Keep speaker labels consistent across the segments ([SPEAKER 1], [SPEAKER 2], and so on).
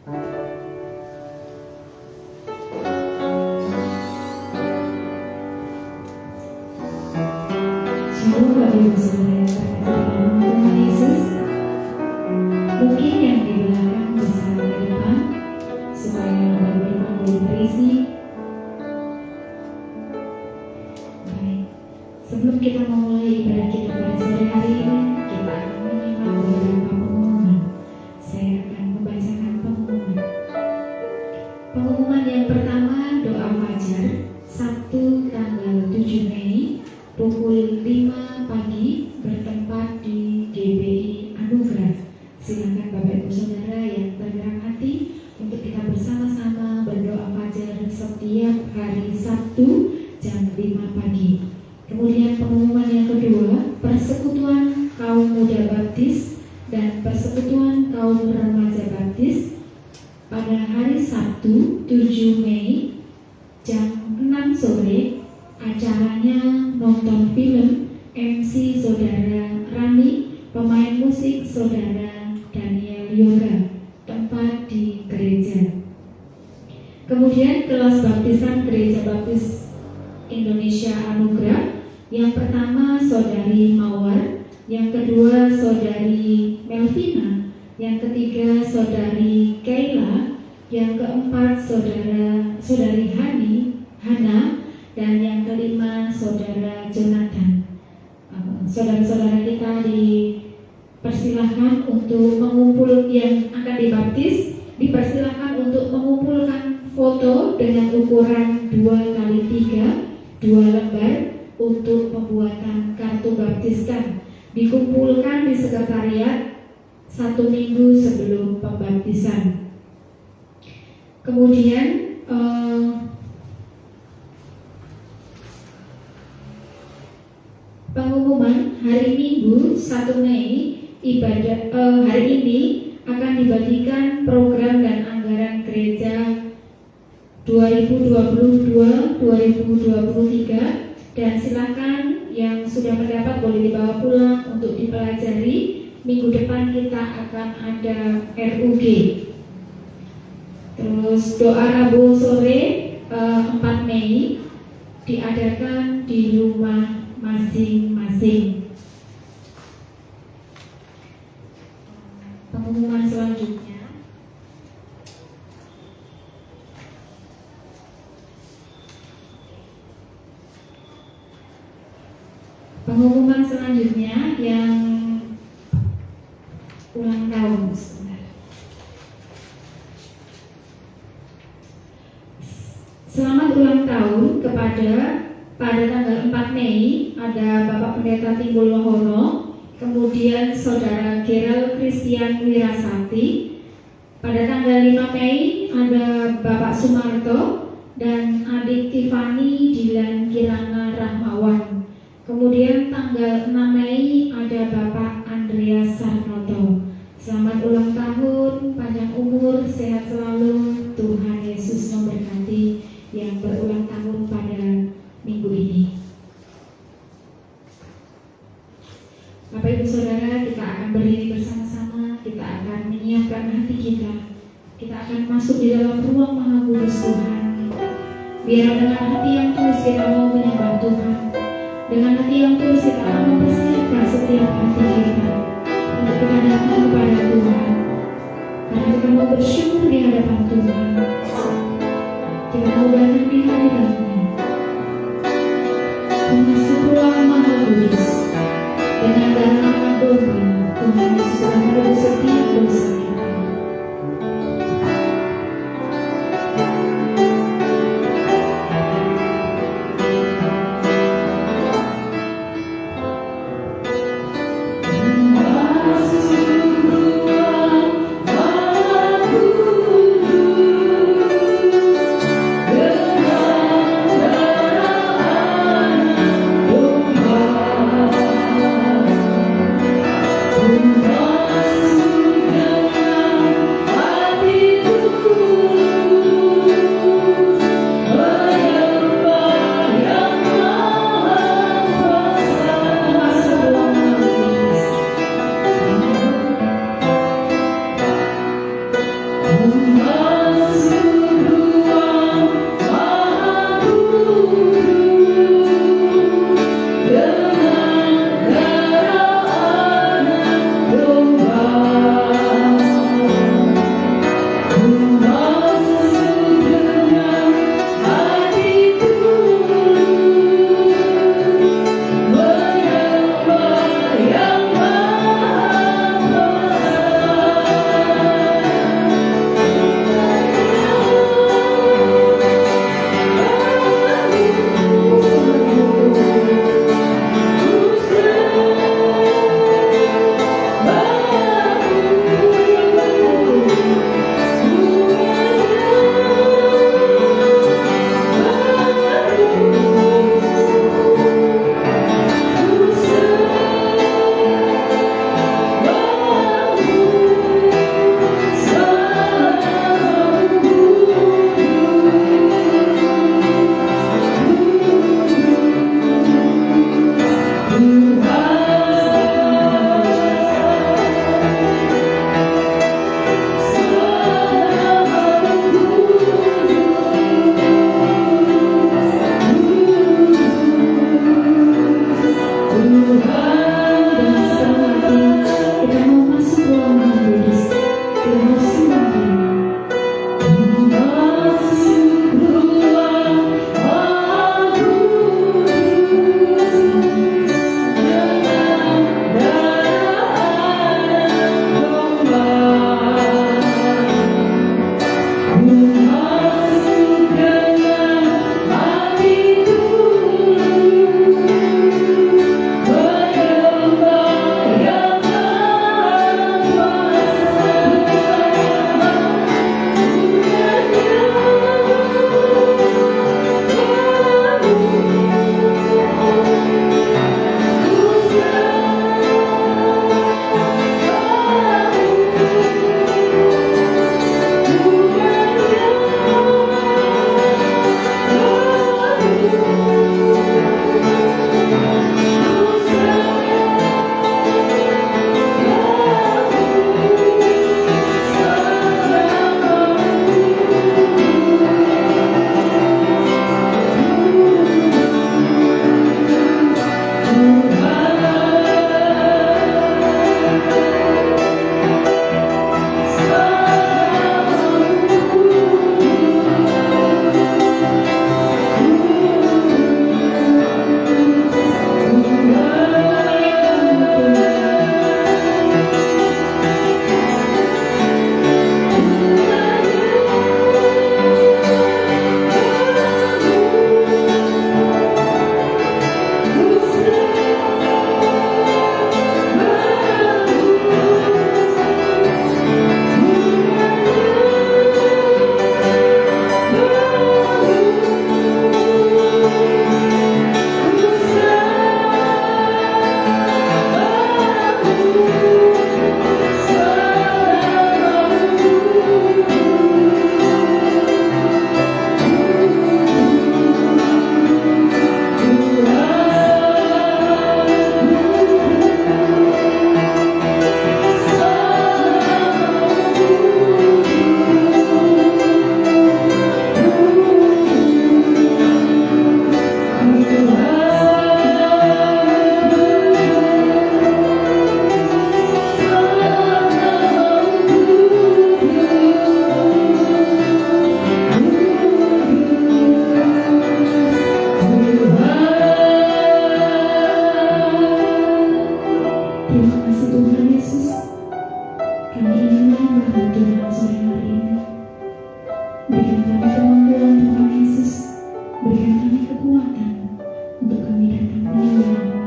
[SPEAKER 1] Shalom Bapak Ibu Saudara yang terkasih dalam Tuhan Yesus. Mungkin yang di belakang bisa ke depan supaya Bapak Ibu boleh berisi. Baik, sebelum kita memulai ibadah kita pada sore hari ini, kita akan menyimak beberapa pengumuman. Saya akan membacakan pengumuman. Pengumuman yang pertama, doa fajar Sabtu tanggal 7 Mei pukul 5 pagi bertempat di GBI Anugerah. Silakan Bapak Ibu Saudara yang bergerak hati untuk kita bersama-sama berdoa fajar setiap hari Sabtu jam 5 pagi. Kemudian pengumuman yang kedua, Persekutuan Kaum Muda Baptis dan Persekutuan Kaum Remaja Baptis pada hari Sabtu 7 Mei jam 6 sore. Acaranya nonton film, MC Saudara Rani, pemain musik Saudara Daniel Yoga, tempat di gereja. Kemudian kelas baptisan Gereja Baptis Indonesia Anugerah. Yang pertama Saudari Mawar, yang kedua Saudari Melvina, yang ketiga Saudari Kayla, yang keempat Saudari Hana, dan yang kelima Saudara Jonathan. Saudara-saudara kita dipersilahkan untuk mengumpul yang akan dibaptis, dipersilahkan untuk mengumpulkan foto dengan ukuran 2x3, 2 lembar untuk pembuatan kartu baptiskan. Dikumpulkan di sekretariat 1 minggu sebelum pembaptisan. Kemudian pengumuman hari Minggu 1 Mei hari ini akan dibagikan program dan anggaran gereja 2022-2023 dan silakan yang sudah mendapat boleh dibawa pulang untuk dipelajari. Minggu depan kita akan ada RUG. Terus doa Rabu sore 4 Mei diadakan di rumah masing-masing. Pengumuman selanjutnya, yang ulang tahun. Selamat ulang tahun kepada pada tanggal 4 Mei ada Bapak Pendeta Timbul Lohono, kemudian Saudara Gerald Christian Wirasati. Pada tanggal 5 Mei ada Bapak Sumarto dan adik Tiffany Dilan Kirana Rahmawan. Kemudian tanggal 6 Mei ada Bapak Andreas Sarnoto. Selamat ulang tahun, panjang umur, sehat selalu. Tuhan Yesus memberkati yang berulang tahun pada minggu ini. Bapak Ibu Saudara, kita akan berdiri bersama-sama. Kita akan menyiapkan hati kita. Kita akan masuk di dalam ruang Maha Kudus Tuhan. Biar dengan hati yang tulus kita mau menyembah Tuhan. Dengan hati yang tulus kita akan mempersiapkan setiap hati kita untuk kita datang kepada Tuhan. Karena kita mau bersyukur di hadapan Tuhan. Kita mau datang di hadirat-Nya. Masuk ruang Maha Kudus dengan darah anak domba. Tuhan Yesus akan menebus setiap dosa kita.
[SPEAKER 2] Oh,
[SPEAKER 1] ingin menyembahmu Tuhan sore hari ini. Berikan kami kemampuan Tuhan Yesus, berikan kami kekuatan untuk kami datang menyembahmu,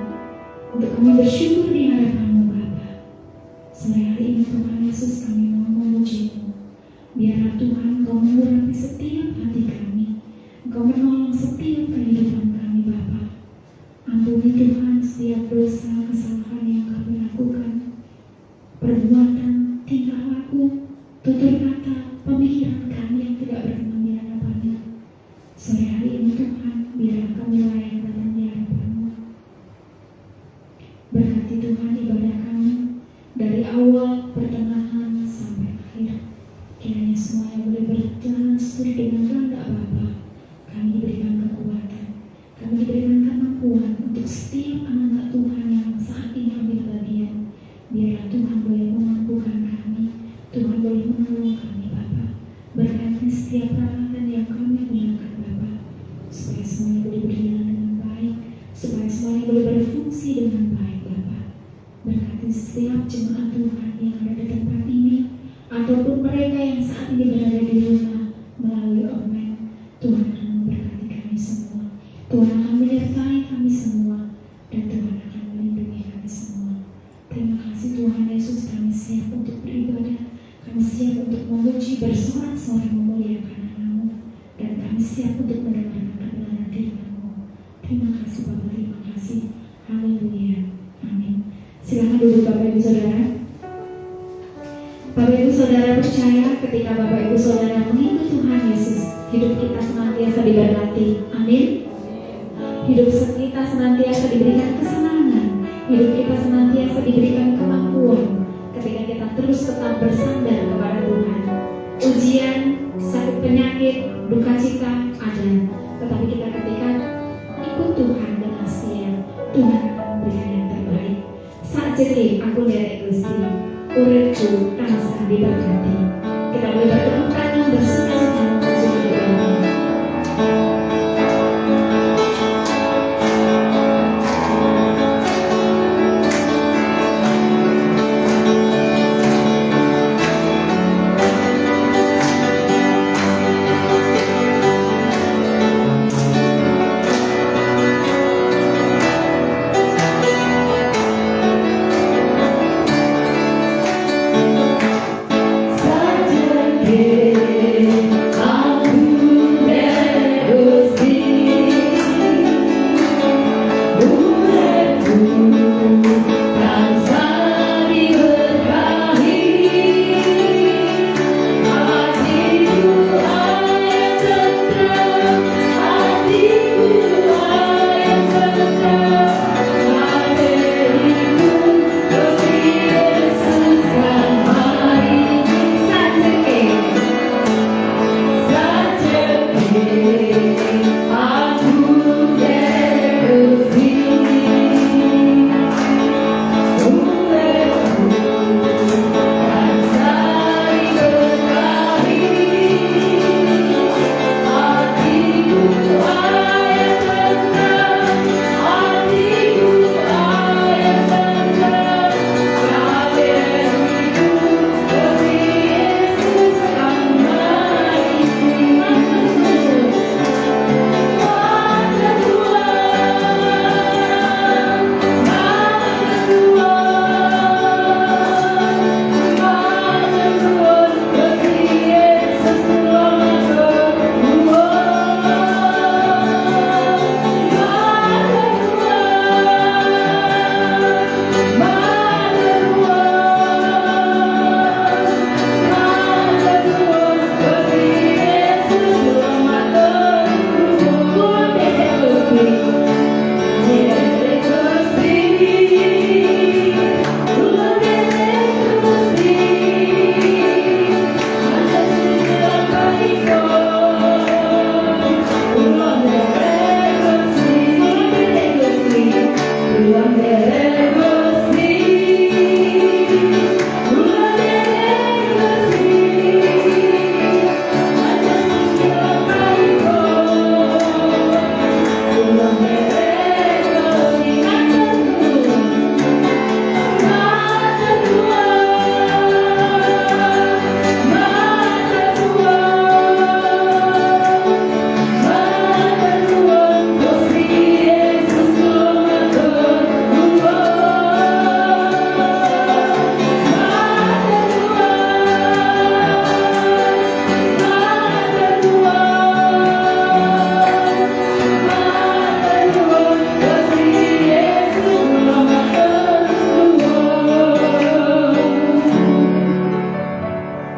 [SPEAKER 1] untuk kami bersyukur di hadapan-Mu Bapa. Sore hari ini Tuhan Yesus kami mau memuji-Mu. Biarlah Tuhan Engkau mengurapi setiap hati kami, Engkau menolong setiap kehidupan kami Bapa. Ampuni Tuhan setiap dosa, kesalahan yang kami lakukan, perbuatan, tingkah laku, tutur kata, pemikiran kami yang tidak berkenan di hadapan-Mu. Sore hari ini Tuhan, biarlah kami layak datang di hadapan-Mu. Berkati Tuhan ibadah kami dari awal, pertengahan, sampai akhir. Kiranya semuanya boleh berjalan sesuai dengan kehendak Bapa. Kami diberikan kekuatan, kami diberikan kemampuan untuk setiap anak-anak Tuhan yang saat ini ambil bagian. Biarlah Tuhan boleh memampukan kami, Tuhan boleh menolong kami Bapa. Berkati setiap peralatan yang kami gunakan Bapa, supaya semuanya boleh berjalan dengan baik, supaya semuanya boleh berfungsi dengan baik Bapa. Berkati setiap jemaat Tuhan yang ada di tempat ini, ataupun mereka yang saat ini berada di rumah melalui online. Tuhan akan memberkati kami semua, Tuhan akan menyertai kami semua, dan Tuhan akan melindungi kami semua. Terima kasih Tuhan Yesus, kami siap untuk beribadah, kami siap untuk memuji, bersorak-sorai memuliakan nama-Mu, dan kami siap untuk mendengarkan kebenaran firman-Mu. Terima kasih Bapa, terima kasih. Haleluya, amin. Silakan duduk Bapak Ibu Saudara. Bapak Ibu Saudara percaya ketika Bapak Ibu Saudara mengikut Tuhan Yesus, hidup kita senantiasa diberkati. Amin. Hidup kita senantiasa diberikan kesenangan, hidup kita senantiasa diberikan kemampuan ketika kita terus tetap bersandar kepada Tuhan. Ujian, sakit penyakit, duka cita ada, tetapi kita ketika ikut Tuhan dengan setia, Tuhan akan memberikan yang terbaik. Sakjane aku nderek Gusti, uripku tansah diberkati. Kita boleh bertepuk tangan bersama-sama memuji Tuhan.
[SPEAKER 2] Yeah.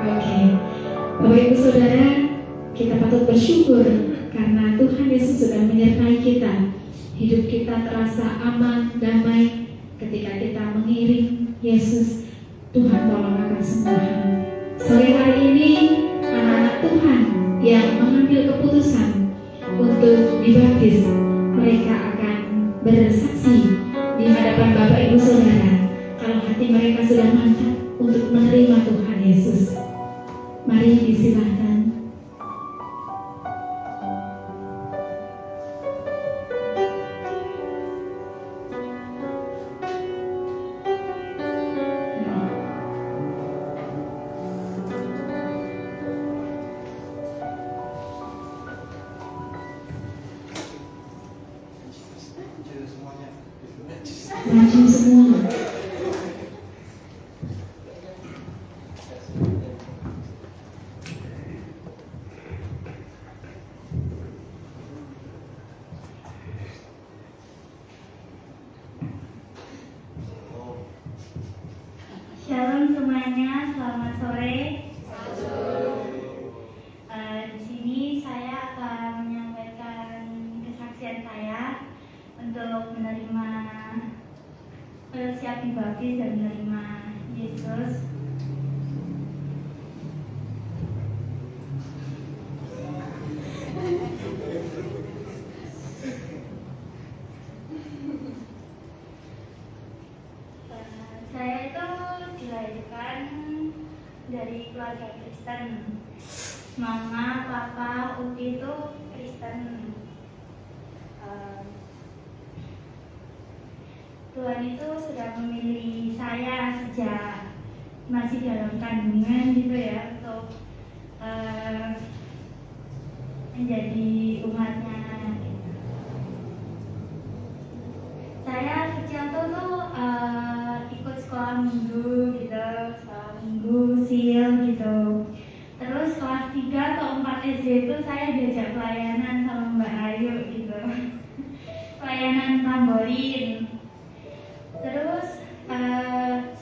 [SPEAKER 1] Oke, Bapak Ibu Saudara, kita patut bersyukur karena Tuhan Yesus sudah menyertai kita. Hidup kita terasa aman, damai ketika kita mengiring Yesus. Tuhan tolong akan semua hal. Sore hari ini anak-anak Tuhan yang mengambil keputusan untuk dibaptis, mereka akan bersaksi di hadapan Bapak Ibu Saudara kalau hati mereka sudah mantap untuk menerima Tuhan Yesus. Mari disilahkan. Maju semua.
[SPEAKER 2] Shalom semuanya, selamat sore. Di sini saya akan menyampaikan kesaksian saya untuk menerima siap dibaptis dan menerima Yesus. Saya itu dilahirkan dari keluarga Kristen. Mama, papa, uti itu Kristen. Tuhan itu sudah memilih saya sejak masih dalam kandungan gitu ya untuk menjadi umatnya. Saya kecil tuh ikut sekolah minggu gitu, sekolah minggu, sil gitu. Terus kelas 3 atau 4 SD itu saya diajak pelayanan sama Mbak Ayu gitu. Pelayanan tamborin. Terus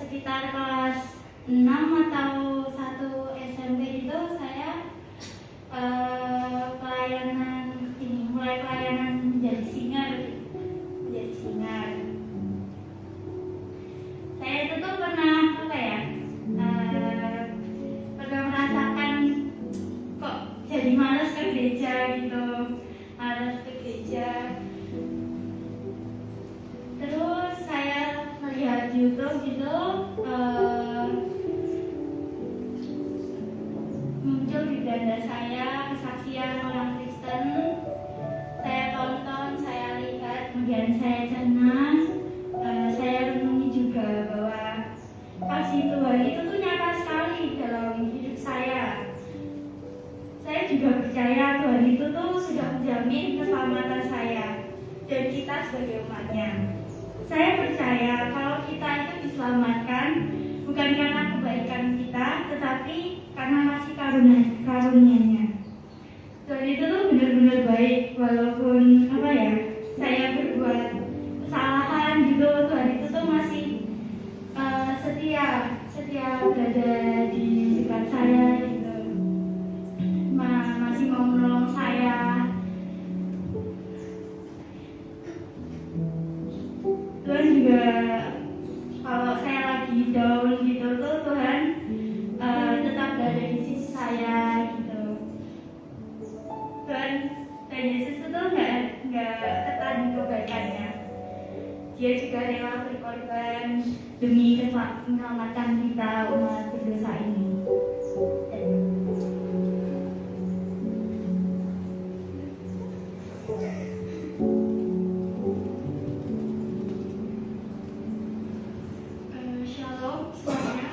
[SPEAKER 2] sekitar kelas 6 atau 1 SMP itu saya mulai pelayanan menjadi singer. Saya itu tuh pernah pernah merasakan kok jadi malas ke gereja gitu, Terus saya melihat YouTube gitu, muncul di ganda saya kesaksian orang Kristen. Saya tonton, saya lihat, kemudian saya cerna, saya renungi juga bahwa kasih Tuhan itu tuh nyata sekali dalam hidup saya. Saya juga percaya Tuhan itu tuh sudah menjamin keselamatan saya dan kita sebagai umatnya. Saya percaya kalau kita itu diselamatkan bukan karena kebaikan kita, tetapi karena kasih karunia-Nya. Tuhan itu tuh benar-benar baik, walaupun saya berbuat kesalahan gitu, Tuhan itu tuh masih setia berada di dekat saya gitu, masih mau menolong saya. Tuhan juga kalau saya lagi down gitu tuh Tuhan tetap berada di sisi saya gitu. Tuhan Yesus itu nggak tertanding kebaikannya. Dia juga rela berkorban demi keselamatan kita umat berdosa ini.
[SPEAKER 3] Shalom semuanya.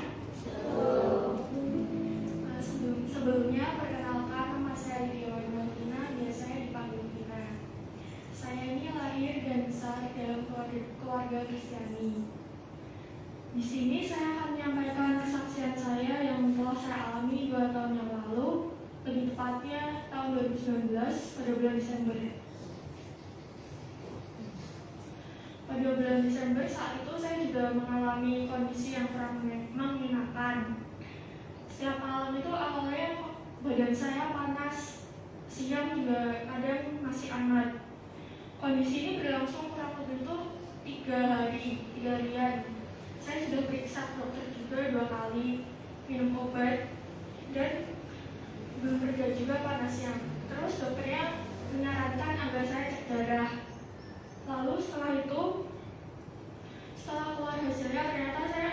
[SPEAKER 3] Sebelumnya perkenalkan, nama saya Dewa Novina, biasanya dipanggil Vina. Saya ini lahir dan besar dalam keluarga Kristiani. Di sini saya akan menyampaikan kesaksian saya yang telah saya alami 2 tahun yang lalu, lebih tepatnya tahun 2019 pada bulan Desember. Pada bulan Desember saat itu saya juga mengalami kondisi yang kurang mengenakan. Setiap malam itu awalnya badan saya panas, siang juga kadang masih hangat. Kondisi ini berlangsung kurang lebih itu 3 harian. Saya sudah periksa dokter juga 2 kali, minum obat, dan belum reda juga panasnya. Terus dokternya menyarankan agar saya cek darah. Lalu setelah itu, setelah keluar hasilnya ternyata saya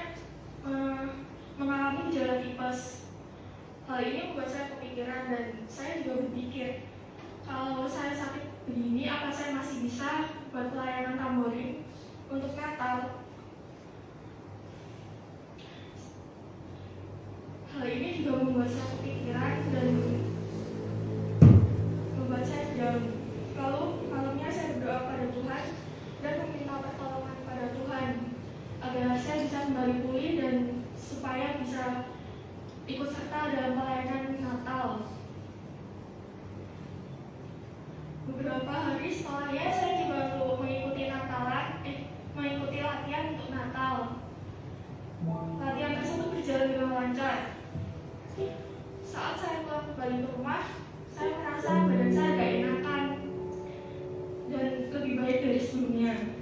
[SPEAKER 3] mengalami gejala tipes. Hal ini membuat saya kepikiran dan saya juga berpikir, kalau saya sakit begini, apa saya masih bisa buat pelayanan Tamborin untuk Natal? Hal ini juga membuat saya kepikiran dan membuat saya down. Lalu malamnya saya berdoa pada Tuhan dan meminta pertolongan pada Tuhan agar saya bisa kembali pulih dan supaya bisa ikut serta dalam pelayanan Natal. Beberapa hari setelahnya saya juga mengikuti latihan untuk Natal. Latihan tersebut berjalan dengan lancar. Saat saya pulang kembali ke rumah, saya merasa badan saya agak enakan dan lebih baik dari sebelumnya.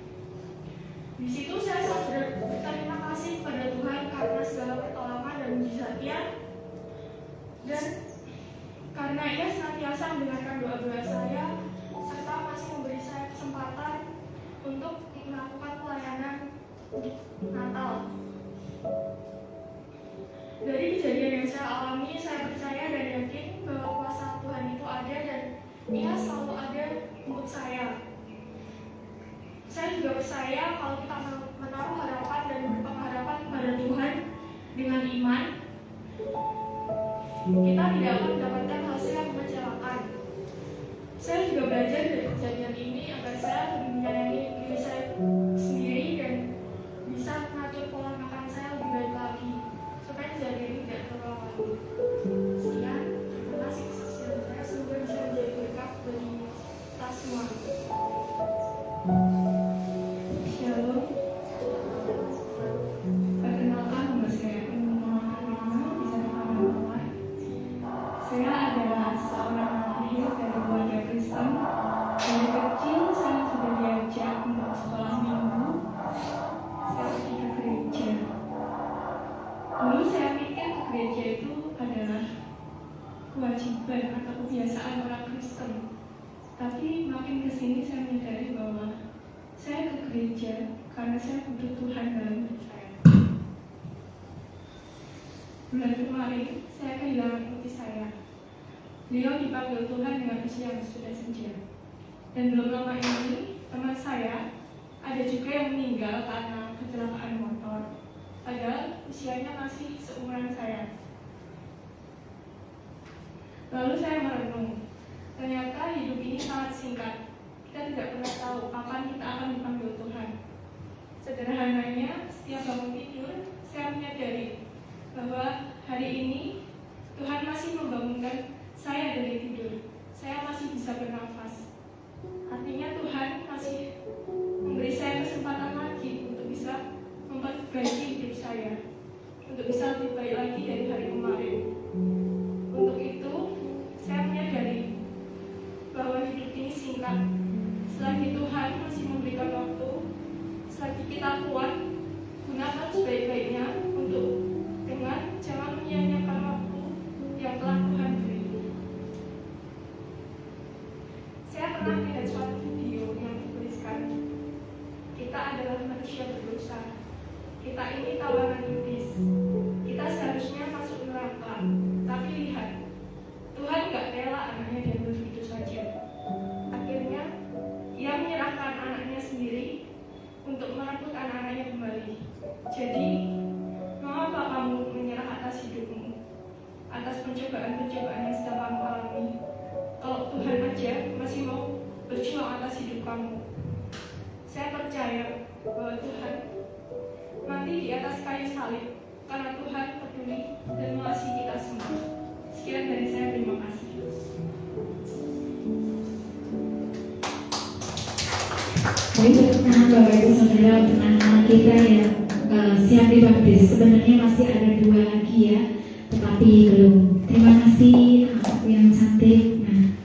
[SPEAKER 3] Di situ saya sangat berterima kasih kepada Tuhan karena segala pertolongan dan mujizatnya, dan karena Ia senantiasa mendengarkan doa-doa saya serta masih memberi saya kesempatan untuk melakukan pelayanan Natal. Dari kejadian yang saya alami, saya percaya dan yakin bahwa kuasa Tuhan itu ada dan Ia selalu ada untuk saya. Saya juga percaya kalau kita menaruh harapan dan berpengharapan pada Tuhan dengan iman, kita tidak akan mendapatkan hasil yang mengecewakan. Saya juga belajar dari kejadian ini agar saya lebih menyayangi diri saya sendiri dan bisa mengatur pola makan saya lebih baik lagi supaya kejadian ini tidak terulang lagi. Sekian, terima kasih kesaksian saya, semoga bisa menjadi berkat bagi kita semua.
[SPEAKER 4] Shalom. Perkenalkan, nama saya bisa teman-teman. Saya adalah seorang lahir dari keluarga Kristen. Dari kecil saya sudah diajak untuk sekolah minggu. Saya pergi ke gereja. Dulu saya pikir ke gereja itu adalah kewajiban atau kebiasaan orang Kristen. Tapi makin kesini saya menyadari bahwa saya ke gereja karena saya butuh Tuhan dalam hidup saya. Bulan kemarin saya kehilangan putri saya. Beliau dipanggil Tuhan dengan usia yang sudah senja. Dan belum lama ini teman saya ada juga yang meninggal karena kecelakaan motor. Padahal usianya masih seumuran saya. Lalu saya merenung. Ternyata hidup ini sangat singkat. Kita tidak pernah tahu kapan kita akan dipanggil Tuhan. Sederhananya, setiap bangun tidur, saya menyadari bahwa hari ini Tuhan masih membangunkan saya dari tidur. Saya masih bisa bernafas. Artinya Tuhan masih memberi saya kesempatan lagi untuk bisa memperbaiki hidup saya, untuk bisa lebih baik lagi dari hari kemarin. Untuk itu, saya menyadari bahwa hidup ini singkat. Selagi Tuhan masih memberikan waktu, selagi kita kuat, gunakan sebaik-baiknya untuk dengan jangan menyia-nyiakan waktu yang telah Tuhan beri. Saya pernah melihat suatu video yang dituliskan, kita adalah manusia berdosa. Kita ini tawanan iblis. Kita seharusnya masuk neraka. Tapi lihat, Tuhan gak rela anaknya diambil begitu saja. Akhirnya, Ia menyerahkan anaknya sendiri untuk merebut anak-anaknya kembali. Jadi, mau apa kamu menyerah atas hidupmu, atas pencobaan-pencobaan yang sedang kamu alami? Kalau Tuhan aja masih mau berjuang atas hidup kamu. Saya percaya bahwa Tuhan nanti di atas kayu salib, karena Tuhan peduli dan mengasihi kita semua. Sekian dari saya, terima kasih.
[SPEAKER 1] Baik, perkenalan Bapak Ibu Saudara, perkenalan kita ya siap dibaptis. Sebenarnya masih ada 2 lagi ya, tetapi tapi belum. Terima kasih aku yang cantik. Nah,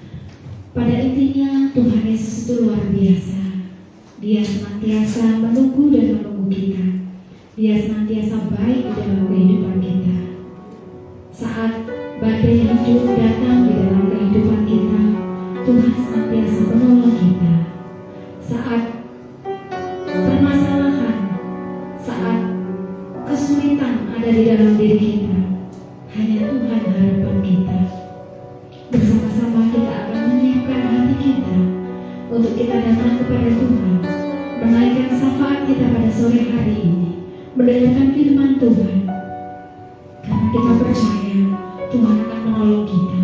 [SPEAKER 1] pada intinya Tuhan Yesus itu luar biasa. Dia senantiasa menunggu dan menunggu kita. Dia senantiasa baik di dalam kehidupan kita. Saat badai hidup datang di dalam kehidupan kita, Tuhan senantiasa menolong kita. Saat permasalahan, saat kesulitan ada di dalam diri kita, hanya Tuhan harapan kita. Bersama-sama kita akan menyiapkan hati kita untuk kita datang kepada Tuhan, menaikkan syafaat kita pada sore hari ini, mendengarkan firman Tuhan. Karena kita percaya Tuhan akan menolong kita.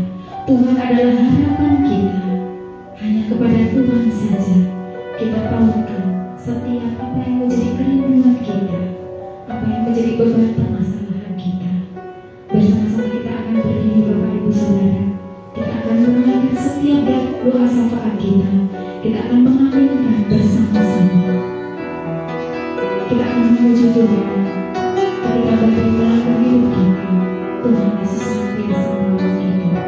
[SPEAKER 1] Tuhan adalah harapan kita. Hanya kepada Tuhan saja kita tahukan setiap apa yang menjadi kerinduan kita, apa yang menjadi beban permasalahan kita. Bersama-sama kita akan berdiri Bapak Ibu Saudara. Kita akan menaikkan setiap doa syafaat kita. Kita akan mengaminkan bersama-sama. Kita akan menuju Tuhan. Ketika badai melanda hidup kita, Tuhan Yesus senantiasa menolong kita.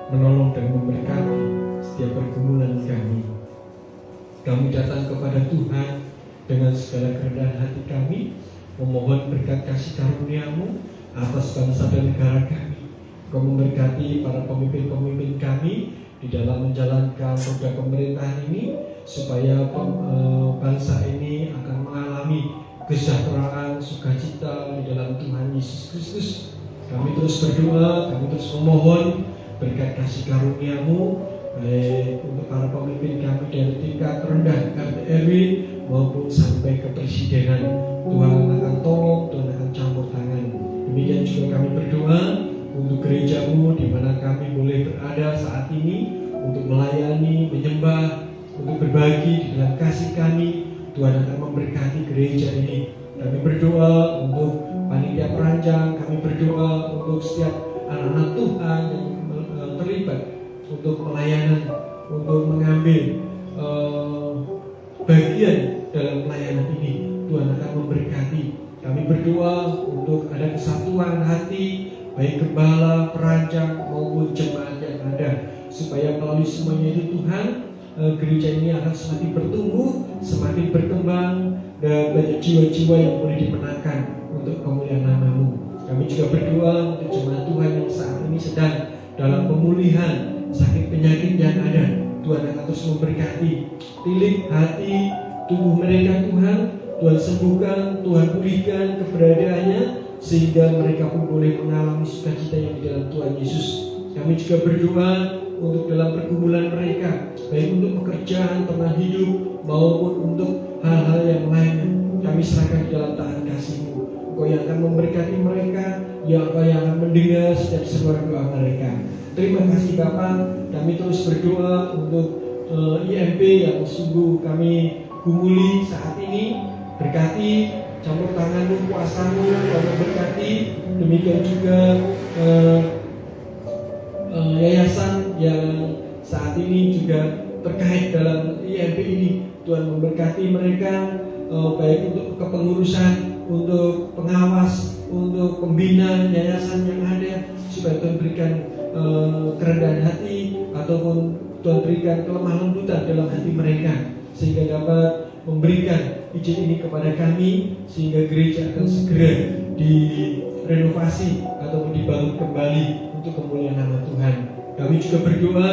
[SPEAKER 5] menolong dan memberkati setiap pergumulan kami. Kami datang kepada Tuhan dengan segala kerendahan hati kami, memohon berkat kasih karunia-Mu atas bangsa dan negara kami. Kau memberkati para pemimpin-pemimpin kami di dalam menjalankan roda pemerintahan ini, supaya bangsa ini akan mengalami kesejahteraan, sukacita di dalam Tuhan Yesus Kristus. Kami terus berdoa, kami terus memohon berkat kasih karunia-Mu, baik untuk para pemimpin kami dari tingkat rendah RT RW maupun sampai ke presidenan. Tuhan akan tolong, Tuhan akan campur tangan. Demikian juga kami berdoa untuk gerejamu di mana kami boleh berada saat ini untuk melayani, menyembah, untuk berbagi di dalam kasih kami. Tuhan akan memberkati gereja ini. Kami berdoa untuk panitia perancang, kami berdoa untuk setiap anak-anak Tuhan yang terlibat untuk pelayanan, untuk mengambil bagian dalam pelayanan ini. Tuhan akan memberkati. Kami berdoa untuk ada kesatuan hati, baik gembala, perancang maupun jemaat yang ada, supaya melalui semuanya itu Tuhan, gereja ini akan semakin bertumbuh, semakin berkembang, dan banyak jiwa-jiwa yang boleh dimenangkan untuk kemuliaan nama-Mu. Kami juga berdoa untuk jemaat Tuhan yang saat ini sedang dalam pemulihan sakit penyakit yang ada. Tuhan akan terus memberkati, tilik hati tubuh mereka Tuhan. Tuhan sembuhkan, Tuhan pulihkan keberadaannya, sehingga mereka pun boleh mengalami sukacita yang di dalam Tuhan Yesus. Kami juga berdoa untuk dalam pergumulan mereka, baik untuk pekerjaan, teman hidup, maupun untuk hal-hal yang lainnya. Kami serahkan di dalam tangan kasih-Mu. Engkau yang akan memberkati mereka, Engkau yang akan mendengar setiap seruan doa mereka. Terima kasih Bapa. Kami terus berdoa untuk IMP yang sungguh kami gumuli saat ini. Berkati, campur tangan-Mu, kuasa-Mu, Tuhan memberkati. Demikian juga yayasan yang saat ini juga terkait dalam IMP ini. Tuhan memberkati mereka, baik untuk kepengurusan, untuk pengawas, untuk pembina yayasan yang ada, supaya Tuhan berikan kerendahan hati, ataupun Tuhan berikan kelemah lembutan dalam hati mereka, sehingga dapat memberikan izin ini kepada kami, sehingga gereja akan segera direnovasi ataupun dibangun kembali untuk kemuliaan nama Tuhan. Kami juga berdoa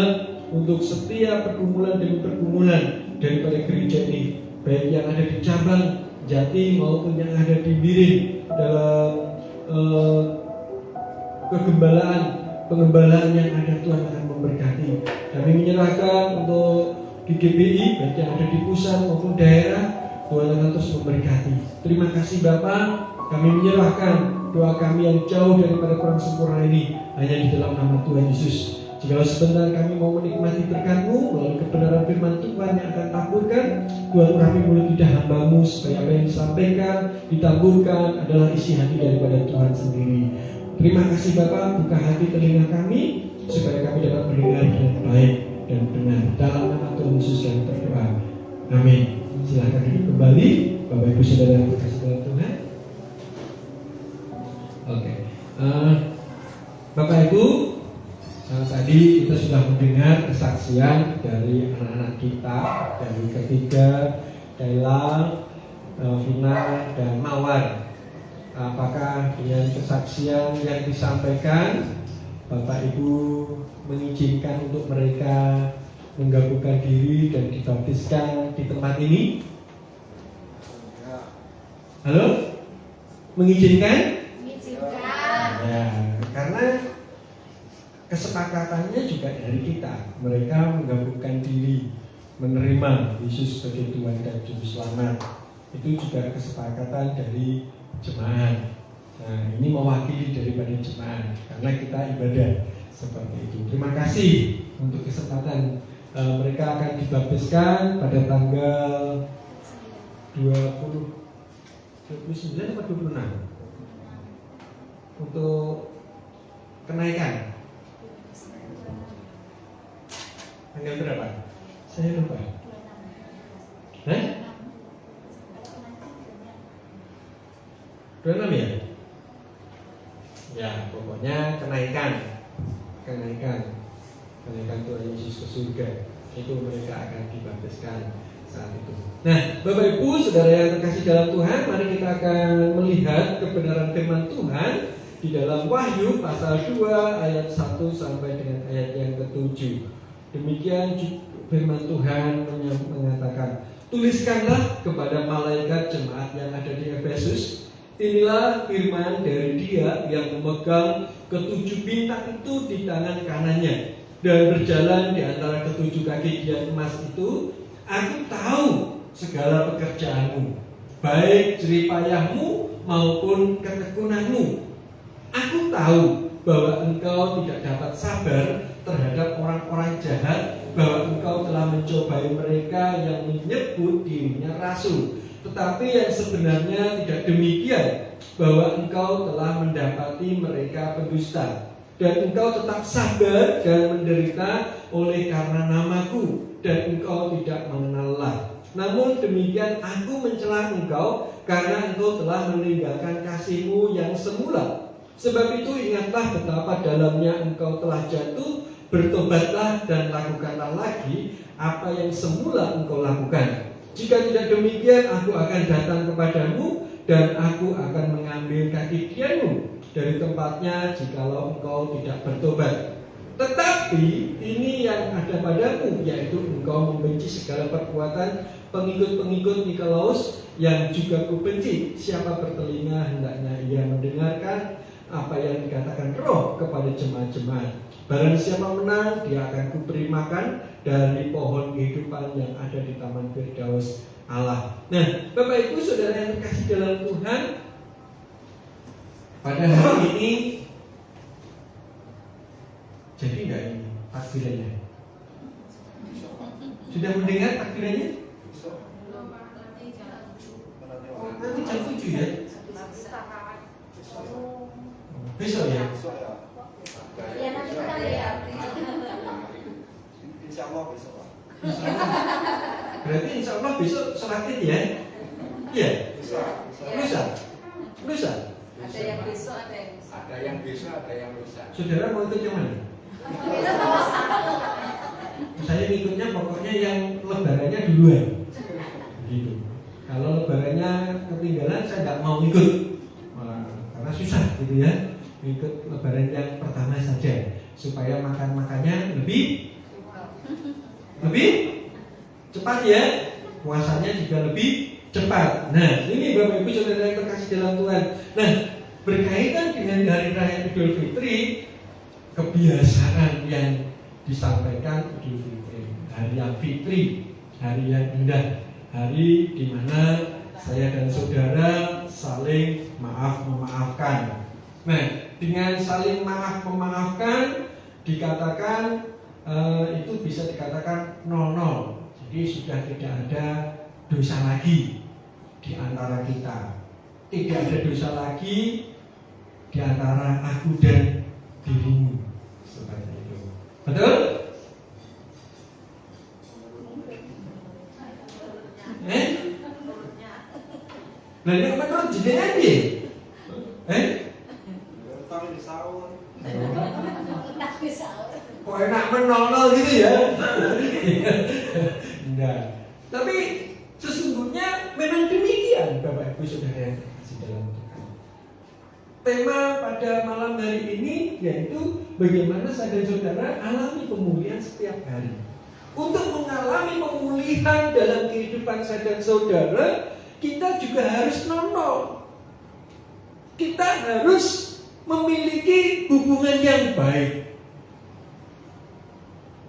[SPEAKER 5] untuk setiap pergumulan demi pergumulan daripada gereja ini, baik yang ada di cabang Jati maupun yang ada di Miring, dalam pengembalaan yang ada. Tuhan akan memberkati. Kami menyerahkan untuk GGBI, baik yang ada di pusat maupun daerah. Tuhan akan terus memberkati. Terima kasih Bapa. Kami menyerahkan doa kami yang jauh daripada kurang sempurna ini hanya di dalam nama Tuhan Yesus. Jika sebentar kami mau menikmati berkat-Mu melalui kebenaran firman Tuhan yang akan taburkan, Tuhan urapi mulut lidah hamba-Mu, supaya apa yang disampaikan, ditaburkan adalah isi hati daripada Tuhan sendiri. Terima kasih Bapa. Buka hati telinga kami, supaya kami dapat mendengar dengan baik dan benar. Dalam nama Tuhan Yesus kami berdoa. Amin. Silakan duduk kembali, Bapak Ibu Saudara yang dikasihi dalam Tuhan. Oke, Bapak Ibu, tadi kita sudah mendengar kesaksian dari anak-anak kita, dari ketiga, Kayla, Vina, dan Mawar. Apakah dengan kesaksian yang disampaikan, Bapak Ibu mengizinkan untuk mereka menggabungkan diri dan dibaptiskan di tempat ini? Halo? Mengizinkan?
[SPEAKER 3] Mengizinkan.
[SPEAKER 5] Ya, karena kesepakatannya juga dari kita. Mereka menggabungkan diri, menerima Yesus sebagai Tuhan dan Juru Selamat. Itu juga kesepakatan dari jemaat. Nah, ini mewakili daripada jemaat, karena kita ibadah seperti itu. Terima kasih untuk kesempatan. Mereka akan dibaptiskan pada tanggal 29 atau 26 untuk kenaikan. Tanggal berapa? Saya lupa. Hah? 26 ya? Ya, pokoknya kenaikan Tuhan Yesus ke surga. Itu mereka akan dibaptiskan saat itu. Nah, Bapak Ibu Saudara yang terkasih dalam Tuhan, mari kita akan melihat kebenaran firman Tuhan di dalam Wahyu pasal 2 ayat 1 sampai dengan ayat yang ke-7. Demikian firman Tuhan mengatakan, tuliskanlah kepada malaikat jemaat yang ada di Efesus, inilah firman dari Dia yang memegang ketujuh bintang itu di tangan kanannya dan berjalan di antara ketujuh kaki dian emas itu. Aku tahu segala pekerjaanmu, baik jerih payahmu maupun ketekunanmu. Aku tahu bahwa engkau tidak dapat sabar terhadap orang-orang jahat, bahwa engkau telah mencobai mereka yang menyebut dirinya rasul. Tetapi yang sebenarnya tidak demikian, bahwa engkau telah mendapati mereka pendusta, dan engkau tetap sabar dan menderita oleh karena namaku, dan engkau tidak mengenallah. Namun demikian aku mencela engkau karena engkau telah meninggalkan kasihmu yang semula. Sebab itu ingatlah betapa dalamnya engkau telah jatuh, bertobatlah dan lakukanlah lagi apa yang semula engkau lakukan. Jika tidak demikian, aku akan datang kepadamu dan aku akan mengambil kaki kianmu dari tempatnya jikalau engkau tidak bertobat. Tetapi ini yang ada padamu, yaitu engkau membenci segala perbuatan pengikut-pengikut Nikolaus yang juga kubenci. Siapa bertelinga hendaknya ia mendengarkan apa yang dikatakan Roh kepada jemaat-jemaat. Barang siapa menang, dia akan kuberi makan dari pohon kehidupan yang ada di taman Firdaus Allah. Nah, Bapak Ibu Saudara yang terkasih dalam Tuhan, pada hari ini jadi enggak ini takbirannya? Sudah mendengar takbirannya? Nanti jam 7 ya? Besok ya?
[SPEAKER 2] Ya nanti kita lihat.
[SPEAKER 6] Insya Allah besok.
[SPEAKER 5] Berarti insya Allah besok sholat Id ya? Iya? Lusa?
[SPEAKER 7] Ada yang besok, ada yang lusa.
[SPEAKER 6] Ada yang besok, ada yang lusa.
[SPEAKER 5] Saudara mau ikut yang mana? Saya ikutnya pokoknya yang lebarannya duluan. Gitu. Kalau lebarannya ketinggalan saya nggak mau ikut. Karena susah gitu ya. Ikut lebaran yang pertama saja supaya makannya lebih cepat ya, puasanya juga lebih cepat. Nah, ini Bapak Ibu Saudara yang terkasih dalam Tuhan. Nah, berkaitan dengan hari raya Idul Fitri, kebiasaan yang disampaikan Idul Fitri, hari yang fitri, hari yang indah, hari di mana saya dan saudara saling memaafkan. Nah, dengan saling memaafkan dikatakan itu bisa dikatakan 0-0. Jadi sudah tidak ada dosa lagi di antara kita. Tidak ada dosa lagi di antara aku dan dirimu. Seperti itu. Betul? Nah, ini menurut jenengan piye?
[SPEAKER 6] Tapi di sahur.
[SPEAKER 5] Kok enak menonol gitu ya? Enggak. Tapi sesungguhnya memang demikian Bapak Ibu Saudara yang terkasih dalam Tuhan. Tema pada malam hari ini yaitu bagaimana saya dan saudara alami pemulihan setiap hari. Untuk mengalami pemulihan dalam kehidupan saya dan saudara, kita juga harus nonol. Kita harus memiliki hubungan yang baik.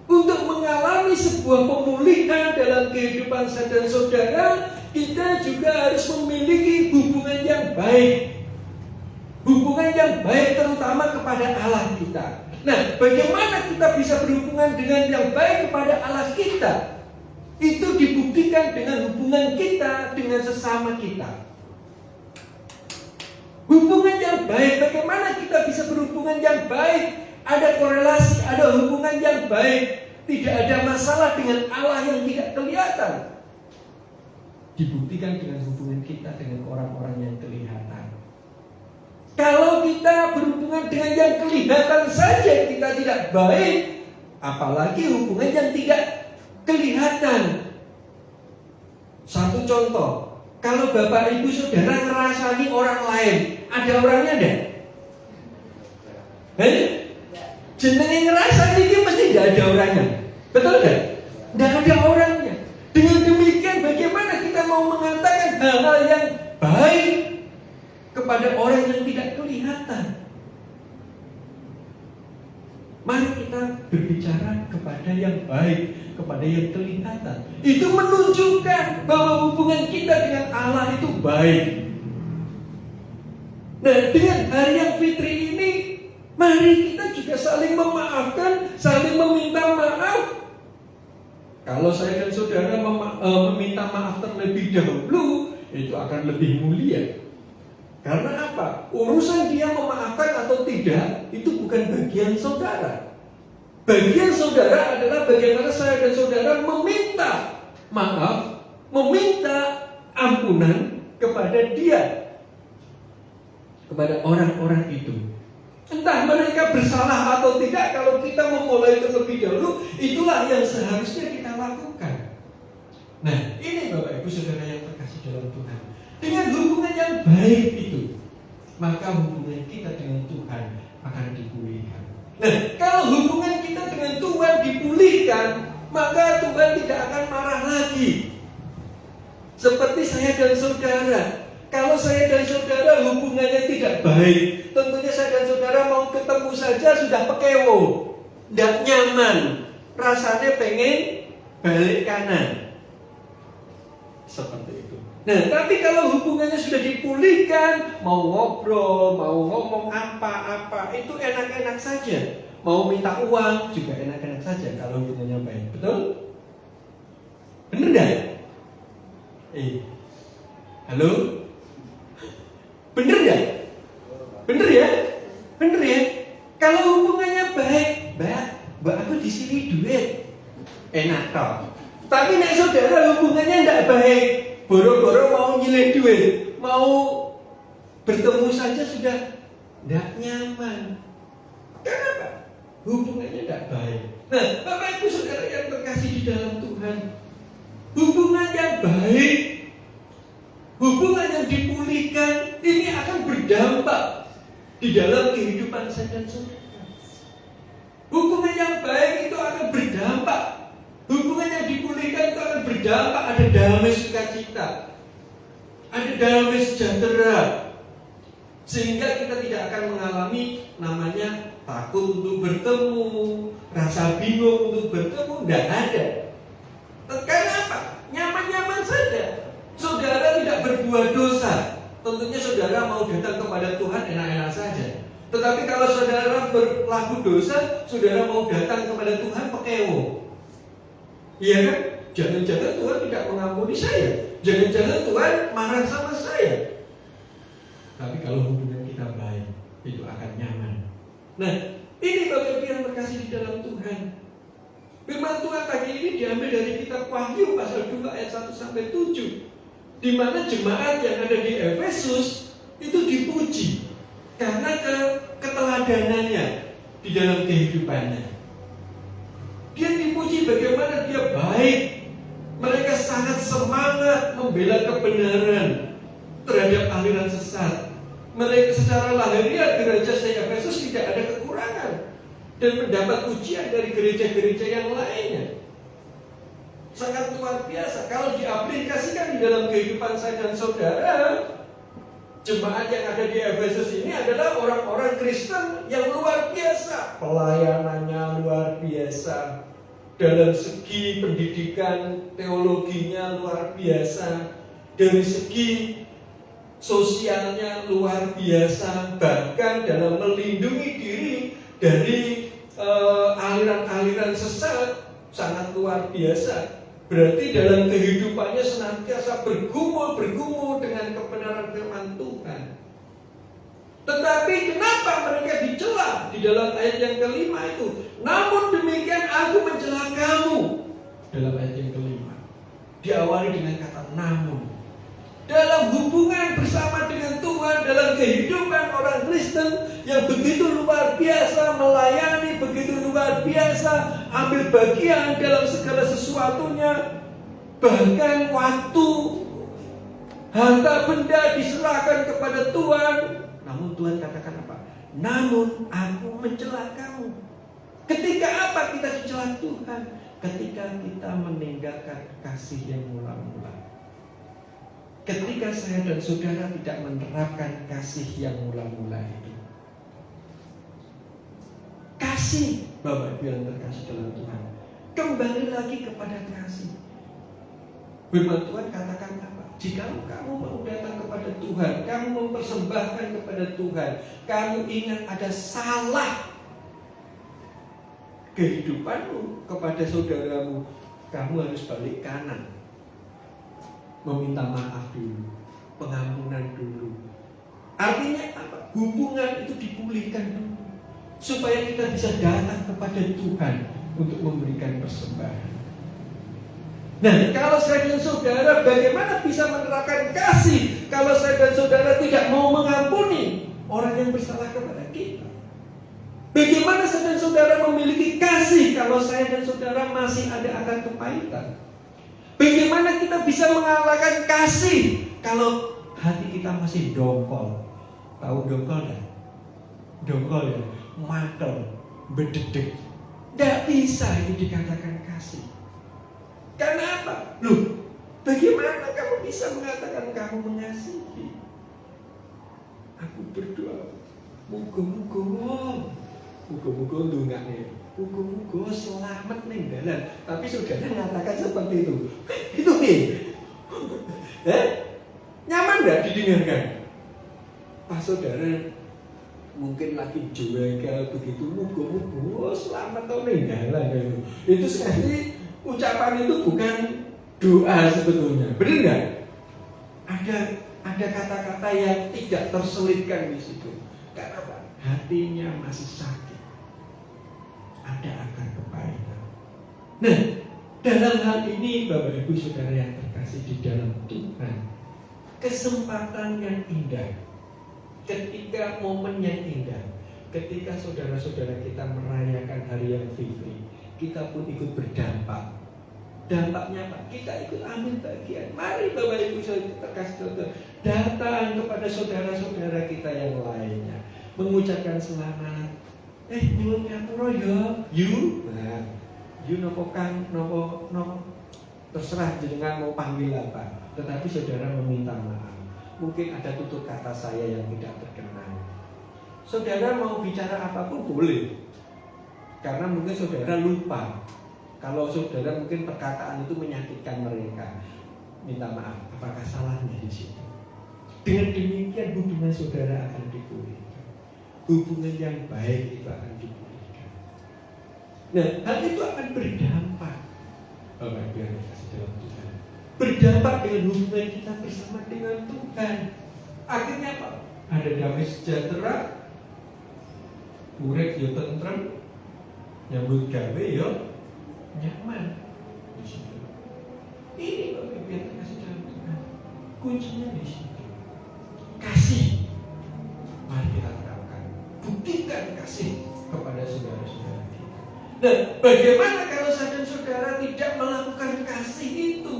[SPEAKER 5] Untuk mengalami sebuah pemulihan dalam kehidupan saya dan saudara, kita juga harus memiliki hubungan yang baik. Hubungan yang baik terutama kepada Allah kita. Nah, bagaimana kita bisa berhubungan dengan yang baik kepada Allah kita? Itu dibuktikan dengan hubungan kita dengan sesama kita. Hubungan yang baik, bagaimana kita bisa berhubungan yang baik? Ada korelasi, ada hubungan yang baik. Tidak ada masalah dengan Allah yang tidak kelihatan. Dibuktikan dengan hubungan kita dengan orang-orang yang kelihatan. Kalau kita berhubungan dengan yang kelihatan saja kita tidak baik, apalagi hubungan yang tidak kelihatan. Satu contoh, kalau Bapak Ibu Saudara ngerasani orang lain, ada orangnya enggak? Jenenge ngerasani ini mesti tidak ada orangnya. Betul enggak? Tidak ada orangnya. Dengan demikian bagaimana kita mau mengatakan hal-hal yang baik kepada orang yang tidak kelihatan? Mari kita berbicara kepada yang baik, kepada yang kelihatan. Itu menunjukkan bahwa hubungan kita dengan Allah itu baik. Nah, dengan hari yang fitri ini Mari kita juga saling memaafkan, saling meminta maaf. Kalau saya dan saudara meminta maaf terlebih dahulu, itu akan lebih mulia. Karena apa? Urusan dia memaafkan atau tidak, itu bukan bagian saudara. Bagian saudara adalah bagaimana saya dan saudara meminta maaf, meminta ampunan kepada dia, kepada orang-orang itu. Entah mereka bersalah atau tidak, kalau kita memulai terlebih dahulu, itulah yang seharusnya kita lakukan. Nah, ini Bapak Ibu Saudara yang terkasih dalam Tuhan. Dengan hubungan yang baik itu, maka hubungan kita dengan Tuhan akan dipulihkan. Nah, kalau hubungan kita dengan Tuhan dipulihkan, maka Tuhan tidak akan marah lagi. Seperti saya dan saudara. Kalau saya dan saudara hubungannya tidak baik, tentunya saya dan saudara mau ketemu saja sudah pekewo, tidak nyaman, rasanya pengen balik kanan. Seperti itu. Nah, tapi kalau hubungannya sudah dipulihkan, mau ngobrol, mau ngomong apa-apa, itu enak-enak saja. Mau minta uang juga enak-enak saja kalau hubungannya baik. Betul? Benar enggak? Halo? Bener ya? Bener ya? Bener ya? Kalau hubungannya baik, Mbak aku di sini duit, enak toh. Tapi nek saudara hubungannya tidak baik, boro-boro mau nyilih duit, mau bertemu saja sudah tidak nyaman. Kenapa? Hubungannya tidak baik. Nah, Bapak Ibu Saudara yang terkasih di dalam Tuhan, hubungan yang baik, hubungan yang dipulihkan, ini akan berdampak di dalam kehidupan saya dan saudara. Hubungan yang baik itu akan berdampak. Hubungan yang dipulihkan itu akan berdampak. Ada damai sukacita, ada damai sejahtera, sehingga kita tidak akan mengalami namanya takut untuk bertemu, rasa bingung untuk bertemu. Tidak ada. Karena apa? Nyaman-nyaman saja. Saudara tidak berbuat dosa, tentunya saudara mau datang kepada Tuhan enak-enak saja. Tetapi kalau saudara berlaku dosa, saudara mau datang kepada Tuhan pekewo. Iya kan? Jangan-jangan Tuhan tidak mengampuni saya, jangan-jangan Tuhan marah sama saya. Tapi kalau hubungan kita baik, itu akan nyaman. Nah, ini Bapak Ibu yang terkasih di dalam Tuhan. Firman Tuhan pagi ini diambil dari kitab Wahyu pasal 2 ayat 1 sampai 7. Di mana jemaat yang ada di Efesus itu dipuji karena keteladanannya di dalam kehidupannya. Dia dipuji bagaimana dia baik. Mereka sangat semangat membela kebenaran terhadap aliran sesat. Mereka secara lahiriah gereja Efesus tidak ada kekurangan dan mendapat pujian dari gereja-gereja yang lainnya. Sangat luar biasa. Kalau diaplikasikan di dalam kehidupan saya dan saudara, jemaat yang ada di Efesus ini adalah orang-orang Kristen yang luar biasa. Pelayanannya luar biasa. Dalam segi pendidikan, teologinya luar biasa. Dari segi sosialnya luar biasa. Bahkan dalam melindungi diri dari aliran-aliran sesat sangat luar biasa. Berarti dalam kehidupannya senantiasa bergumul dengan kebenaran firman Tuhan. Tetapi kenapa mereka dicela di dalam ayat yang kelima itu? Namun demikian aku mencela kamu. Dalam ayat yang kelima diawali dengan kata namun. Dalam hubungan bersama dengan Tuhan, dalam kehidupan orang Kristen yang begitu luar biasa, melayani begitu luar biasa, ambil bagian dalam segala sesuatunya, bahkan waktu, harta benda diserahkan kepada Tuhan. Namun Tuhan katakan apa? Namun aku mencela kamu. Ketika apa kita dicela Tuhan? Ketika kita meninggalkan kasih yang mula-mula. Ketika saya dan saudara tidak menerapkan kasih yang mula-mula itu. Kasih, Bapak Ibu yang terkasih dalam Tuhan, kembali lagi kepada kasih. Firman Tuhan katakan apa? Jika kamu mau datang kepada Tuhan, kamu mempersembahkan kepada Tuhan, kamu ingat ada salah kehidupanmu kepada saudaramu, kamu harus balik kanan, meminta maaf dulu, pengampunan dulu. Artinya apa? Hubungan itu dipulihkan dulu, supaya kita bisa datang kepada Tuhan untuk memberikan persembahan. Nah, kalau saya dan saudara bagaimana bisa menerapkan kasih kalau saya dan saudara tidak mau mengampuni orang yang bersalah kepada kita? Bagaimana saya dan saudara memiliki kasih kalau saya dan saudara masih ada akan kepahitan? Bagaimana kita bisa mengalahkan kasih kalau hati kita masih dongkol? Tahu dongkol ya? Dongkol ya, makel, berdedek. Tidak bisa itu dikatakan kasih. Karena apa? Loh, bagaimana kamu bisa mengatakan kamu mengasihi? Aku berdoa, muga-muga ndongakne, muga-muga selamat ning dalan. Tapi saudara mengatakan seperti itu. Itu nih. Nyaman enggak didengarkan? Pas saudara mungkin lagi jengkel begitu, muga-muga selamat tau ning dalan. Itu sekali ucapan itu bukan doa sebetulnya, benar nggak? Ada kata-kata yang tidak terselipkan di situ. Karena apa? Hatinya masih sakit, ada akar kepahitan. Nah, dalam hal ini Bapak Ibu Saudara yang terkasih di dalam Tuhan, kesempatan yang indah, ketika momen yang indah, ketika saudara-saudara kita merayakan hari yang fitri, kita pun ikut berdampak. Dampaknya apa? Kita ikut ambil bagian. Mari Bapak Ibu terkasih datang kepada saudara-saudara kita yang lainnya, mengucapkan selamat. Nyuwun ngapura ya, you. Nah, you nopo kang, nopo terserah jenengan mau panggil apa. Tetapi saudara meminta maaf. Mungkin ada tutur kata saya yang tidak berkenan. Saudara mau bicara apapun boleh. Karena mungkin saudara lupa. Kalau saudara mungkin perkataan itu menyakitkan mereka, minta maaf. Apakah salahnya di situ? Dengan demikian hubungan saudara akan dipulihkan. Hubungan yang baik itu akan dipulihkan. Nah, hal itu akan berdampak. Bapak Ibu yang dikasihi dalam Tuhan, berdampak dengan hubungan kita bersama dengan Tuhan. Akhirnya apa? Ada damai sejahtera, urip yo tentrem, nyambut gawe yo nyaman di situ. Ini Bapak Ibu yang terkasih dalam Tuhan, kuncinya di situ. Kasih, mari kita terapkan, buktikan kasih kepada saudara-saudara kita. Dan bagaimana kalau saya dan saudara tidak melakukan kasih itu?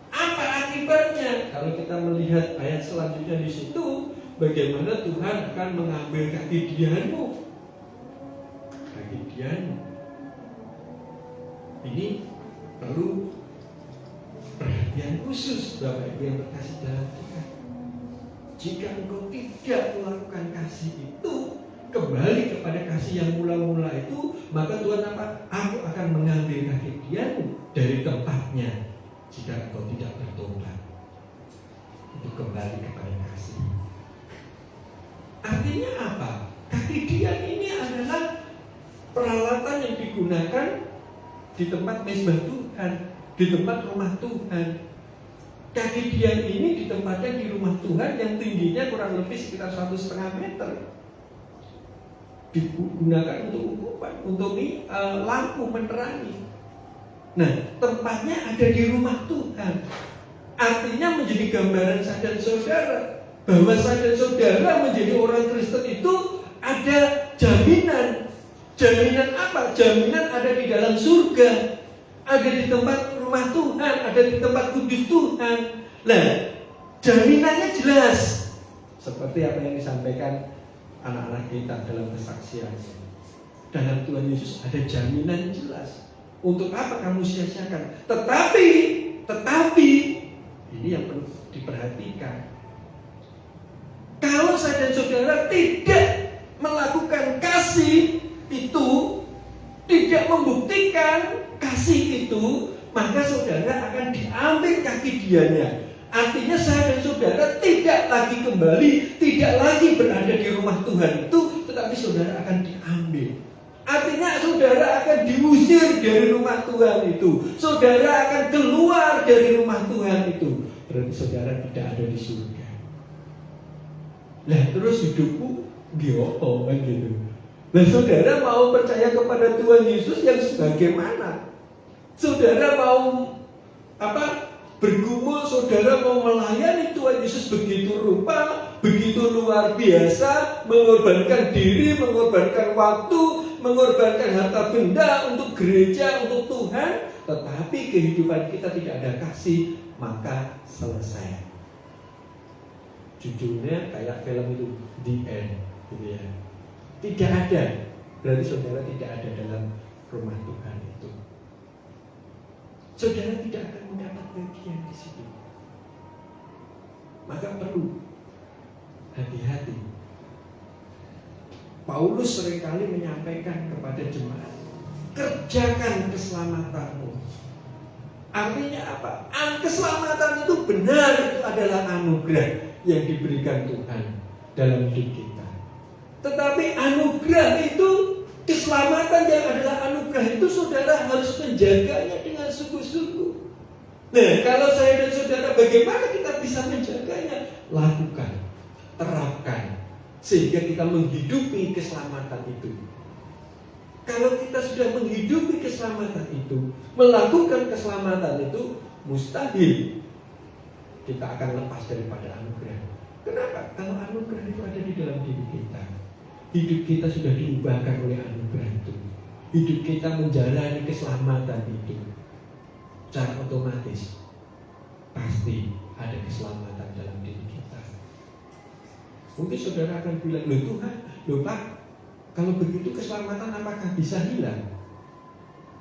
[SPEAKER 5] Apa akibatnya? Kalau kita melihat ayat selanjutnya di situ, bagaimana Tuhan akan mengambil kegidianmu. Ini perlu perhatian khusus Bapak Ibu yang terkasih dalam Tuhan. Jika engkau tidak melakukan kasih itu, kembali kepada kasih yang mula-mula itu, maka Tuhan apa? Aku akan mengambil kegidianmu dari tempatnya. Jika engkau tidak bertobat untuk kembali kepada kasih. Artinya apa? Kegidian ini adalah peralatan yang digunakan di tempat mezbah Tuhan, di tempat rumah Tuhan. Kegidian ini ditempatkan di rumah Tuhan yang tingginya kurang lebih sekitar 1,5 meter. Digunakan untuk ukupan, untuk lampu menerangi. Nah, tempatnya ada di rumah Tuhan. Artinya menjadi gambaran saya dan saudara bahwa saya dan saudara menjadi orang Kristen itu ada jaminan. Jaminan apa? Jaminan ada di dalam surga, ada di tempat rumah Tuhan, ada di tempat kudus Tuhan. Nah, jaminannya jelas, seperti apa yang disampaikan anak-anak kita dalam kesaksiannya. Dalam Tuhan Yesus ada jaminan jelas. Untuk apa kamu sia-siakan? Tetapi ini yang perlu diperhatikan. Kalau saya dan saudara tidak melakukan kasih itu, tidak membuktikan kasih itu, maka saudara akan diambil kaki dianya. Artinya saya dan saudara tidak lagi kembali, tidak lagi berada di rumah Tuhan itu, tetapi saudara akan diambil. Artinya saudara akan diusir dari rumah Tuhan itu. Saudara akan keluar dari rumah Tuhan itu. Berarti saudara tidak ada di surga. Nah terus hidupku giopo kan gitu. Nah saudara mau percaya kepada Tuhan Yesus yang sebagaimana? Saudara mau bergumul, saudara mau melayani Tuhan Yesus begitu rupa, begitu luar biasa, mengorbankan diri, mengorbankan waktu, mengorbankan harta benda untuk gereja, untuk Tuhan, tetapi kehidupan kita tidak ada kasih, maka selesai. Judulnya kayak film itu The End, gitu ya. Tidak ada, berarti saudara tidak ada dalam rumah Tuhan itu. Saudara tidak akan mendapat bagian di situ. Maka perlu hati-hati. Paulus seringkali menyampaikan kepada jemaat, kerjakan keselamatanmu. Artinya apa? Keselamatan itu benar, itu adalah anugerah yang diberikan Tuhan dalam hidup kita. Tetapi anugerah itu, keselamatan yang adalah anugerah itu, saudara harus menjaganya dengan sungguh-sungguh. Nah, kalau saya dan saudara, bagaimana kita bisa menjaganya? Lakukan, terapkan, sehingga kita menghidupi keselamatan itu. Kalau kita sudah menghidupi keselamatan itu, melakukan keselamatan itu, mustahil kita akan lepas daripada anugerah. Kenapa? Kalau anugerah itu ada di dalam diri kita, hidup kita sudah diubahkan oleh anugerah itu. Hidup kita menjalani keselamatan itu, secara otomatis pasti ada keselamatan dalam diri kita. Mungkin saudara akan bilang, loh Tuhan, loh Pak, kalau begitu keselamatan apakah bisa hilang?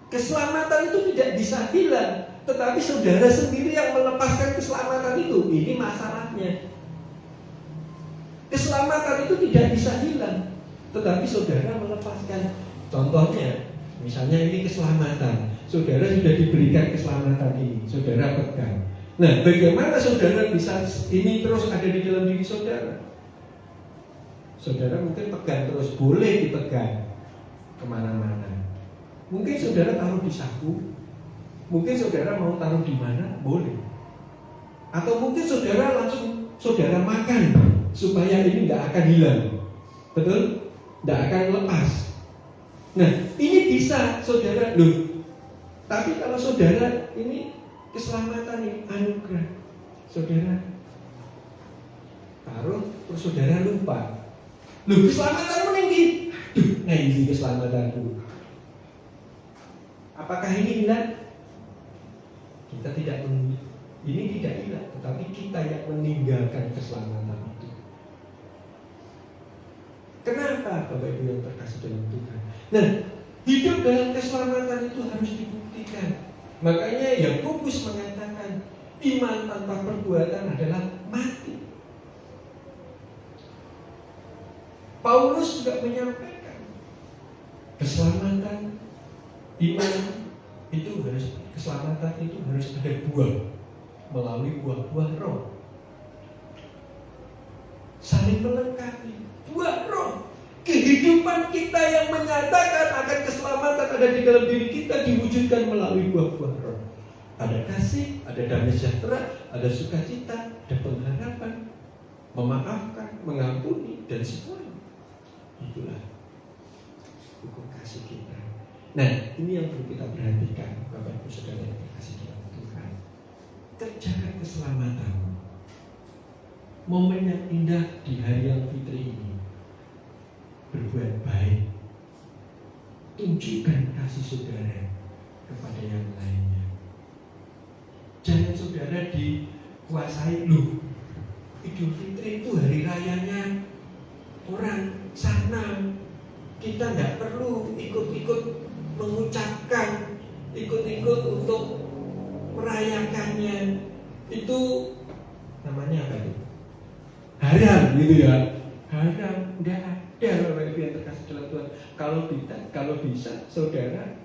[SPEAKER 5] Keselamatan itu tidak bisa hilang, tetapi saudara sendiri yang melepaskan keselamatan itu. Ini masalahnya. Keselamatan itu tidak bisa hilang, tetapi saudara melepaskan. Contohnya, misalnya ini keselamatan, saudara sudah diberikan keselamatan ini, saudara pegang. Nah, bagaimana saudara bisa ini terus ada di dalam diri saudara? Saudara mungkin pegang terus, boleh dipegang kemana-mana. Mungkin saudara taruh di saku, mungkin saudara mau taruh di mana, boleh. Atau mungkin saudara langsung saudara makan, supaya ini tidak akan hilang. Betul? Tidak akan lepas. Nah, ini bisa saudara, loh. Tapi kalau saudara ini keselamatan ini anugerah, saudara taruh, terus saudara lupa. Loh, keselamatanmu tinggi. Nah ini keselamatanku. Apakah ini hilang? Kita tidak ini tidak hilang, tetapi kita yang meninggalkan keselamatan itu. Kenapa Bapak Ibu yang terkasih dalam Tuhan? Nah, hidup dalam keselamatan itu harus dibuktikan. Makanya Yakobus mengatakan, iman tanpa perbuatan adalah mati. Paulus juga menyampaikan keselamatan iman itu harus, keselamatan itu harus ada buah melalui buah-buah roh, saling melengkapi. Buah roh, kehidupan kita yang menyatakan akan keselamatan ada di dalam diri kita diwujudkan melalui buah-buah roh. Ada kasih, ada damai sejahtera, ada sukacita, ada pengharapan, memaafkan, mengampuni, dan semuanya. Itulah hukum kasih kita. Nah, ini yang perlu kita perhatikan, Bapak Ibu Saudara yang dikasihi dalam Tuhan. Kerjakan keselamatan. Momen yang indah di hari yang fitri ini, berbuat baik, tunjukkan kasih saudara kepada yang lainnya. Jangan saudara dikuasai, loh, Idul Fitri itu hari rayanya orang sana, kita tidak perlu ikut-ikut mengucapkan, ikut-ikut untuk merayakannya. Itu namanya apa itu? Haram gitu ya. Haram, tidak ada Bapak Ibu yang terkasih dalam Tuhan. Kalau bisa saudara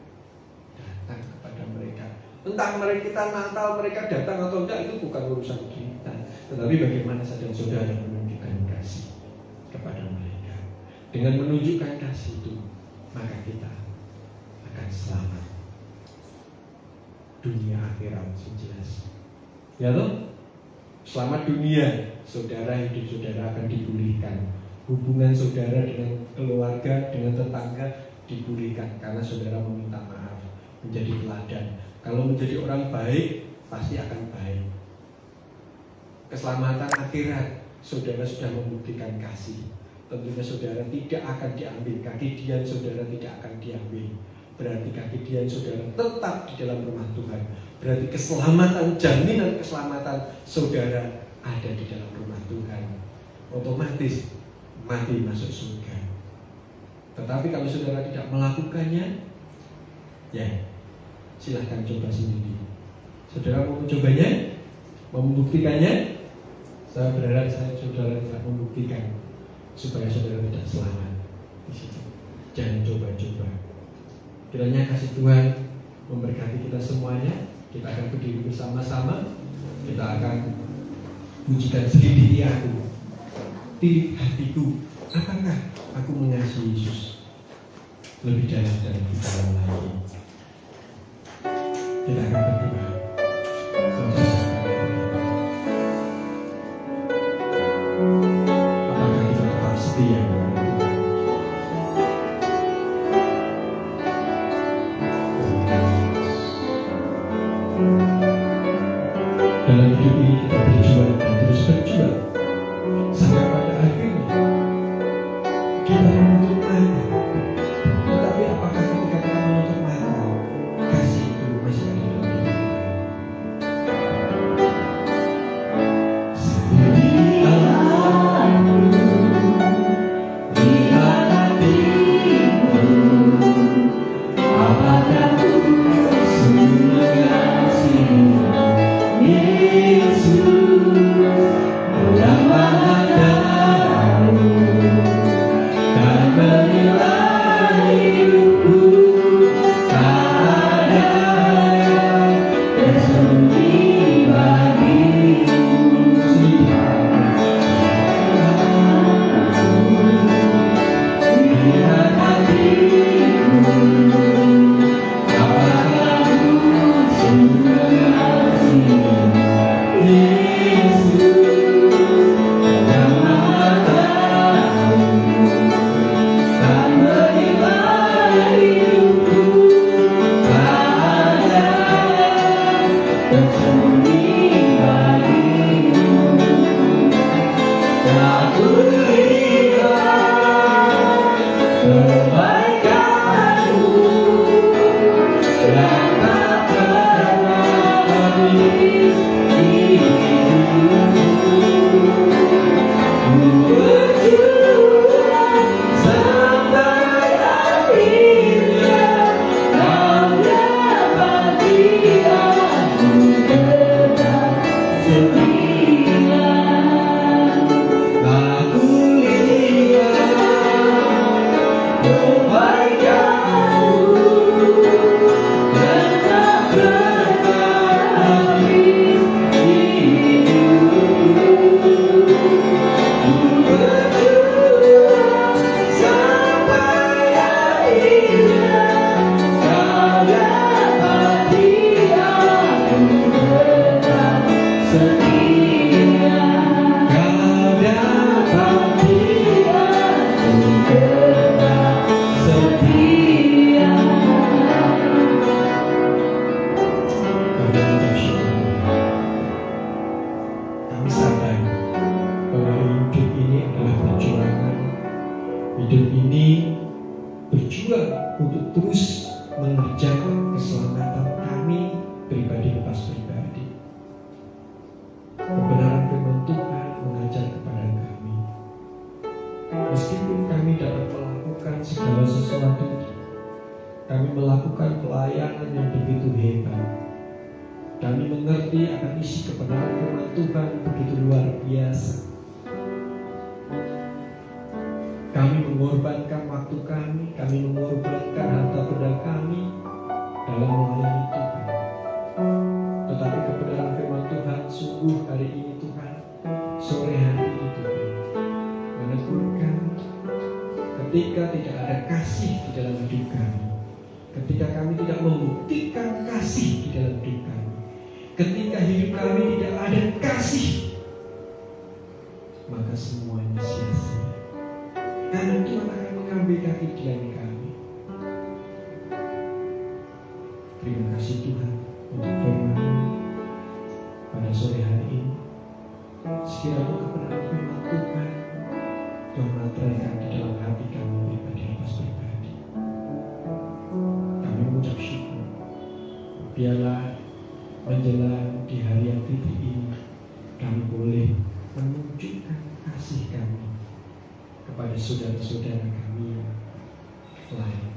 [SPEAKER 5] datang kepada mereka, Entah kita Natal mereka datang atau enggak, itu bukan urusan kita. Tetapi bagaimana saya dan saudara menunjukkan kasih kepada mereka. Dengan menunjukkan kasih itu, maka kita akan selamat dunia akhirat jelas. Ya toh? Selamat dunia, saudara, hidup saudara akan dipulihkan. Hubungan saudara dengan keluarga, dengan tetangga dipulihkan karena saudara meminta maaf, menjadi teladan. Kalau menjadi orang baik, pasti akan baik. Keselamatan akhirat, saudara sudah membuktikan kasih. Tentunya saudara tidak akan diambil, kaki dian saudara tidak akan diambil. Berarti kaki dian saudara tetap di dalam rumah Tuhan. Berarti keselamatan, jaminan keselamatan saudara ada di dalam rumah Tuhan. Otomatis mati masuk surga. Tetapi kalau saudara tidak melakukannya, ya silahkan coba sendiri. Saudara mau mencobanya, mau membuktikannya? Saya berharap saudara tidak membuktikan supaya saudara tidak selamat di situ. Jangan coba-coba. Kiranya kasih Tuhan memberkati kita semuanya. Kita akan berdiri bersama-sama. Kita akan pujikan selidiki aku, tilik hatiku. Apakah aku mengasihi Yesus lebih dalam dari kita yang lain? Kita akan berdoa. Apakah kita tetap setia kepada Tuhan? Dalam hidup ini kita berjuang dan terus berjuang sampai pada akhirnya kita menutup mata. Tetapi apakah ketika kita menutup mata, kasih itu masih ada dalam hidup kita? Seperti aku di hatimu, apakah ku sungguh mengasihimu, Yesus, yang Maha Tahu dan menilai hidupku. Tak ada tersembunyi bagimu. Lihat hatimu, apakah ku sungguh mengasihimu, Yesus, yang Maha Tahu dan menilai hidupku. Tak ada tersembunyi bagimu. Aku lihat kebaikan-Mu yang tak pernah habis di hidupku. Ku berjuang sampai akhirnya Kau dapati aku tetap setia. Aku lihat kebaikan-Mu yang tak pernah habis di hidupku. Ku berjuang sampai akhirnya Kau dapati aku tetap setia. Kau dapati aku tetap setia. Kami sadar bahwa hidup ini adalah perjuangan. Hidup ini berjuang untuk terus mengerjakan keselamatan kami pribadi lepas pribadi. Kebenaran firman Tuhan mengajar kepada kami, meskipun kami dapat melakukan segala sesuatu, kami melakukan pelayanan yang begitu hebat. Kami mengerti akan isi kebenaran firman Tuhan begitu luar biasa. Kami mengorbankan waktu kami mengorbankan harta benda kami dalam melayani Tuhan. ketika hidup kami tidak ada kasih, maka semuanya sia-sia. Karena Tuhan akan mengambil kehidupan kami. Terima kasih Tuhan untuk firman pada sore hari ini. Sekiranya kebenaran firman Tuhan menerankan di dalam hati kami pribadi lepas pribadi. Kami mengucap syukur. Biarlah menjelang di hari yang titik ini kami boleh menunjukkan kasih kami kepada saudara-saudara kami yang lain,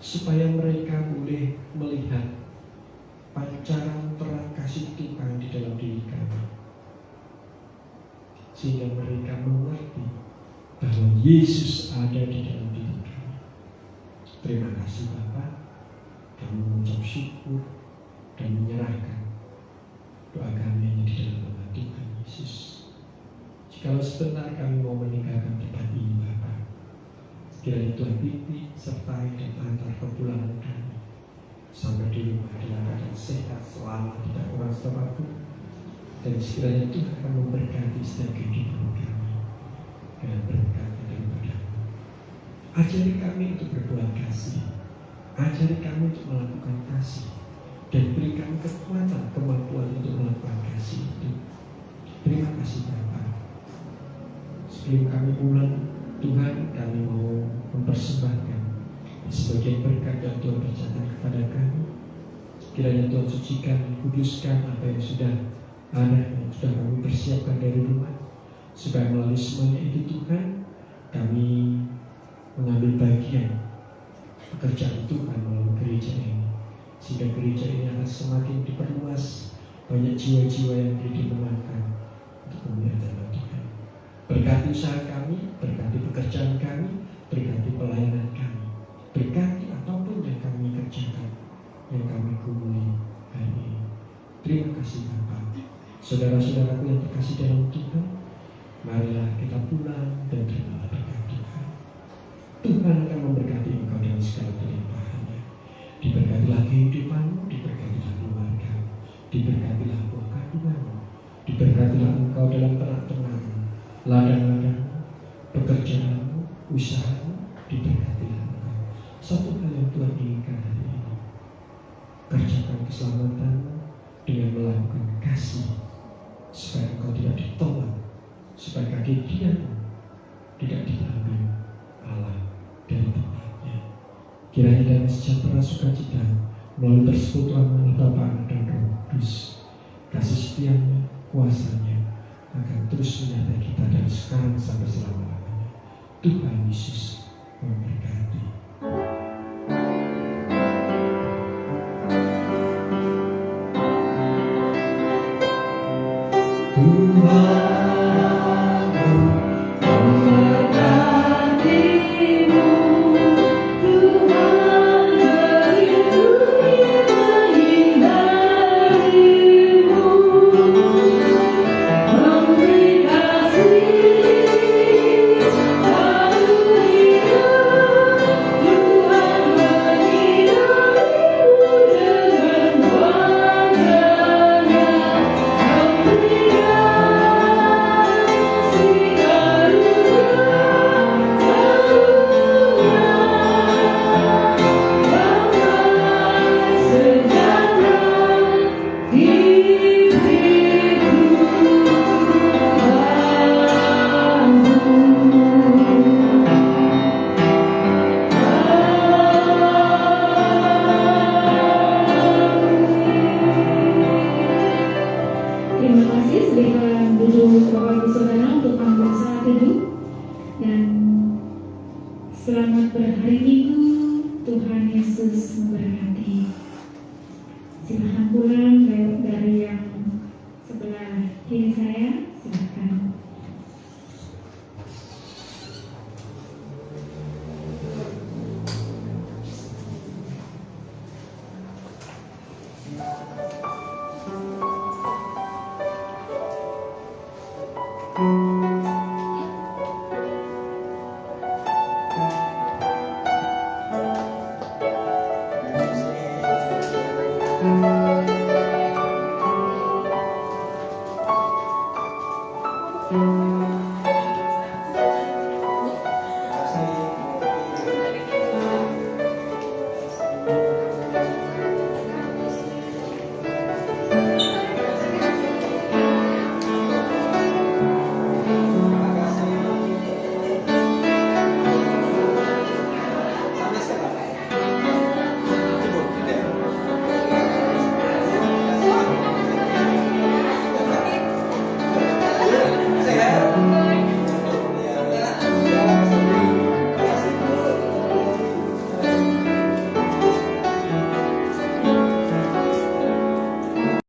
[SPEAKER 5] supaya mereka boleh melihat pancaran terang kasih Tuhan di dalam diri kami, sehingga mereka mengerti bahwa Yesus ada di dalam diri kami. Terima kasih Bapa. Kami mengucap syukur dan menyerahkan doa kami hanya di dalam nama Tuhan Yesus. Jikalau sebentar kami mau meninggalkan tempat ini Bapa, kiranya Tuhan pimpin sertai dan antar perpulangan kami sampai di rumah dalam keadaan sehat, selamat, tidak kurang apapun. Dan sekiranya Tuhan akan memberkati setiap kehidupan kami dengan berkat daripada-Mu. Ajari kami untuk berbuat kasih, ajari kami untuk melakukan kasih, dan berikan kekuatan, kemampuan untuk melakukan kasih itu. Terima kasih Bapa. Sebelum kami pulang, Tuhan, kami mau mempersembahkan sebagian berkat yang Tuhan berikan kepada kami. Kiranya Tuhan sucikan, kuduskan apa yang sudah ada, yang sudah kami persiapkan dari rumah, supaya melalui semuanya itu Tuhan, kami mengambil bagian pekerjaan Tuhan melalui gereja ini, sehingga gereja ini akan semakin diperluas, banyak jiwa-jiwa yang didoakan untuk kemuliaan nama Tuhan. Berkati usaha kami, berkati pekerjaan kami, berkati pelayanan kami, berkati apapun yang kami kerjakan, yang kami gumuli hari ini. Terima kasih Bapa. Saudara-saudaraku yang terkasih dalam Tuhan, marilah kita pulang dan terimalah berkat Tuhan. Tuhan akan memberkati engkau dengan segala kelimpahannya. Diberkatilah kehidupanmu, diberkatilah keluargamu, diberkatilah buah kandunganmu, diberkatilah engkau dalam ternak-ternakmu, ladang-ladangmu, pekerjaanmu, usahamu, diberkatilah engkau. Satu hal yang Tuhan inginkan hari ini, kerjakan keselamatanmu dengan melakukan kasih, supaya engkau tidak ditolak, supaya kaki diammu tidak diambil Allah dari tempatnya. Kiranya dalam sejahtera sukacita melalui persekutuan Allah Bapa, Anak dan Roh Kudus, kasih setianya, kuasanya akan terus menyertai kita dari sekarang sampai selama-lamanya. Tuhan Yesus memberkati.
[SPEAKER 1] Selamat berhari Minggu. Tuhan Yesus memberkati. Silakan pulang.